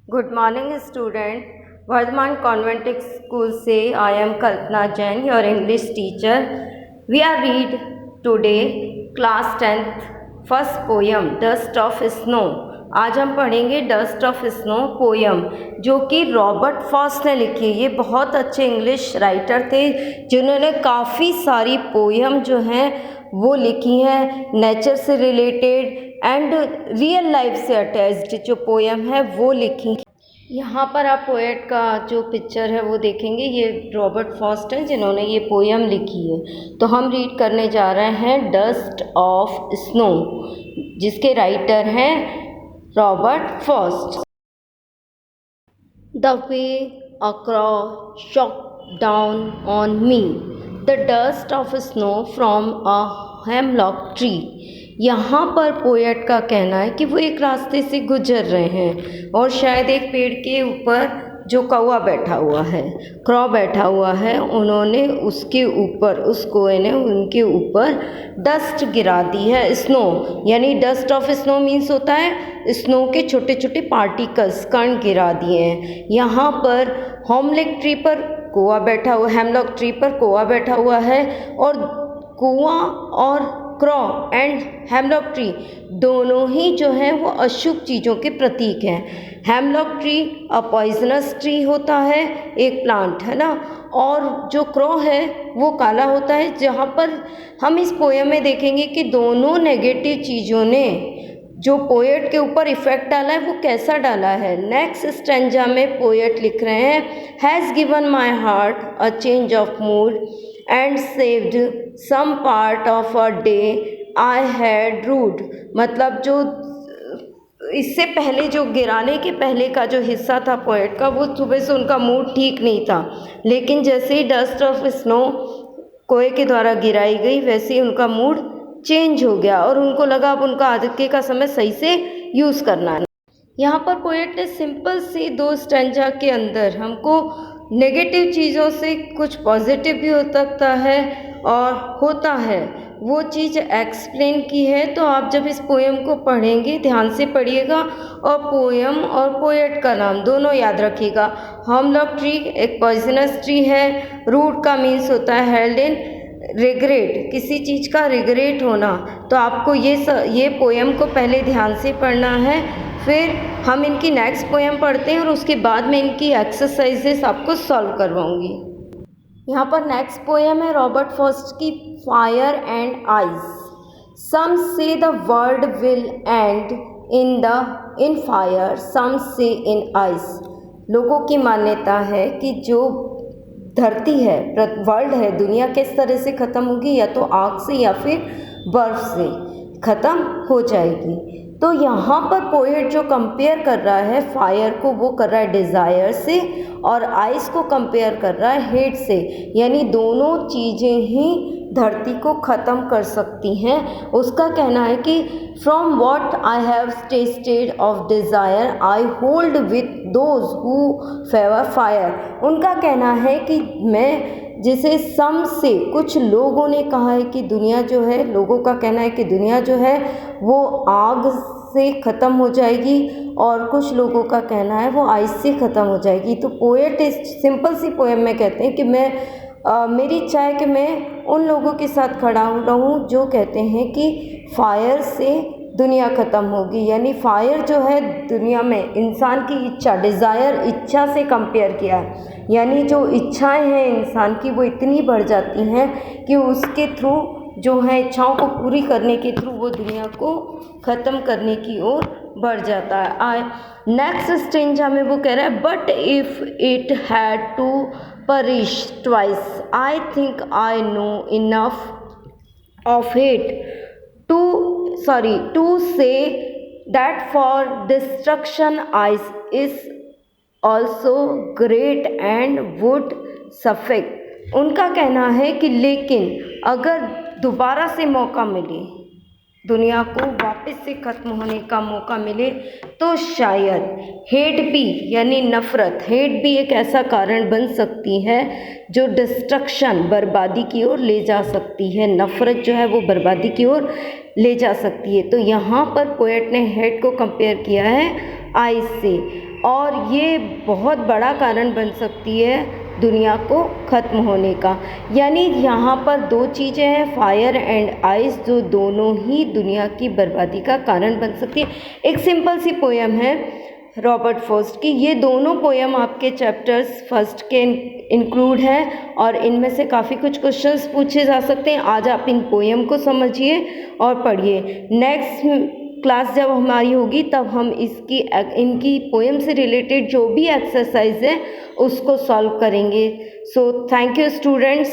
Good morning student. Vardhaman convent school से I am Kalpana Jain, your English teacher. We are read today class 10th first poem dust of snow. आज हम पढ़ेंगे dust of snow poem, जो कि Robert fast ने लिखी है। ये बहुत अच्छे इंग्लिश राइटर थे जिन्होंने काफ़ी सारी पोयम जो हैं वो लिखी हैं, नेचर से रिलेटेड एंड रियल लाइफ से अटैच्ड जो पोयम है वो लिखी। यहाँ पर आप पोएट का जो पिक्चर है वो देखेंगे, ये रॉबर्ट फॉस्ट हैं जिन्होंने ये पोयम लिखी है। तो हम रीड करने जा रहे हैं डस्ट ऑफ स्नो, जिसके राइटर हैं Robert Frost. The way a crow shocked down on me, the dust of snow from a hemlock tree। यहाँ पर पोएट का कहना है कि वो एक रास्ते से गुजर रहे हैं और शायद एक पेड़ के ऊपर जो कौवा बैठा हुआ है, क्रॉ बैठा हुआ है, उन्होंने उसके ऊपर, उस कौवे ने उनके ऊपर डस्ट गिरा दी है। स्नो यानी डस्ट ऑफ स्नो मीन्स होता है स्नो के छोटे छोटे पार्टिकल्स, कण गिरा दिए हैं। यहाँ पर हेमलॉक ट्री पर कौवा बैठा हुआ, हेमलॉक ट्री पर कौवा बैठा हुआ है और कौवा और क्रॉ एंड हेमलॉक ट्री दोनों ही जो हैं वो अशुभ चीज़ों के प्रतीक हैं। Hemlock tree a poisonous tree होता है, एक प्लांट है ना, और जो क्रॉ है वो काला होता है। जहाँ पर हम इस पोयम में देखेंगे कि दोनों नेगेटिव चीज़ों ने जो पोएट के ऊपर इफ़ेक्ट डाला है वो कैसा डाला है। नेक्स्ट स्टेंजा में पोएट लिख रहे हैं, has given my heart a change of mood and saved some part of a day I had rued. मतलब जो इससे पहले जो गिराने के पहले का जो हिस्सा था पोएट का, वो सुबह से उनका मूड ठीक नहीं था, लेकिन जैसे ही डस्ट ऑफ स्नो कोए के द्वारा गिराई गई वैसे ही उनका मूड चेंज हो गया और उनको लगा अब उनका आगे का समय सही से यूज़ करना है। यहाँ पर पोएट ने सिंपल सी दो स्टैंजा के अंदर हमको नेगेटिव चीज़ों से कुछ पॉजिटिव भी हो सकता है और होता है वो चीज़ एक्सप्लेन की है। तो आप जब इस पोएम को पढ़ेंगे ध्यान से पढ़िएगा और पोएम और पोएट का नाम दोनों याद रखिएगा। हेमलॉक ट्री एक पॉइजनस ट्री है, रूट का मीन्स होता है हेल्ड इन रिग्रेट, किसी चीज़ का रिग्रेट होना। तो आपको ये पोएम को पहले ध्यान से पढ़ना है, फिर हम इनकी नेक्स्ट पोएम पढ़ते हैं और उसके बाद में इनकी एक्सरसाइजेस आपको सॉल्व करवाऊंगी। यहाँ पर नेक्स्ट पोएम है रॉबर्ट फॉस्ट की, fire and ice. Some say the world will end in fire, some say in ice. लोगों की मान्यता है कि जो धरती है, वर्ल्ड है, दुनिया किस तरह से ख़त्म होगी, या तो आग से या फिर बर्फ़ से ख़त्म हो जाएगी। तो यहाँ पर पोएट जो कंपेयर कर रहा है फायर को, वो कर रहा है डिज़ायर से, और आइस को कंपेयर कर रहा है हेट से। यानी दोनों चीज़ें ही धरती को ख़त्म कर सकती हैं। उसका कहना है कि from what I have tested of desire I hold with those who favour fire. उनका कहना है कि मैं जिसे सम से, कुछ लोगों ने कहा है कि दुनिया जो है, लोगों का कहना है कि दुनिया जो है वो आग से ख़त्म हो जाएगी और कुछ लोगों का कहना है वो आइस से ख़त्म हो जाएगी। तो पोएट इस सिंपल सी पोएम में कहते हैं कि मेरी इच्छा है कि मैं उन लोगों के साथ खड़ा रहूं जो कहते हैं कि फायर से दुनिया ख़त्म होगी। यानी फायर जो है दुनिया में इंसान की इच्छा, डिज़ायर, इच्छा से कंपेयर किया है। यानी जो इच्छाएं हैं इंसान की वो इतनी बढ़ जाती हैं कि उसके थ्रू जो है इच्छाओं को पूरी करने के थ्रू वो दुनिया को ख़त्म करने की ओर बढ़ जाता है। नेक्स्ट स्टेंजा में वो कह रहा है, but if it had to perish twice, I think I know enough of it to say that for destruction ice is also great and would suffice। उनका कहना है कि लेकिन अगर दोबारा से मौका मिले, दुनिया को वापस से ख़त्म होने का मौका मिले, तो शायद हेट भी यानी नफ़रत, हेट भी एक ऐसा कारण बन सकती है जो डिस्ट्रक्शन, बर्बादी की ओर ले जा सकती है। नफ़रत जो है वो बर्बादी की ओर ले जा सकती है। तो यहाँ पर पोएट ने हेट को कंपेयर किया है आइस से। और ये बहुत बड़ा कारण बन सकती है दुनिया को ख़त्म होने का। यानी यहाँ पर दो चीज़ें हैं, फायर एंड आइस, जो दोनों ही दुनिया की बर्बादी का कारण बन सकती है। एक सिंपल सी पोयम है रॉबर्ट फ्रॉस्ट की। ये दोनों पोयम आपके चैप्टर्स फर्स्ट के इंक्लूड हैं और इनमें से काफ़ी कुछ क्वेश्चंस पूछे जा सकते हैं। आज आप इन पोयम को समझिए और पढ़िए। नेक्स्ट क्लास जब हमारी होगी तब हम इनकी पोएम से रिलेटेड जो भी एक्सरसाइज है उसको सॉल्व करेंगे। So thank you students.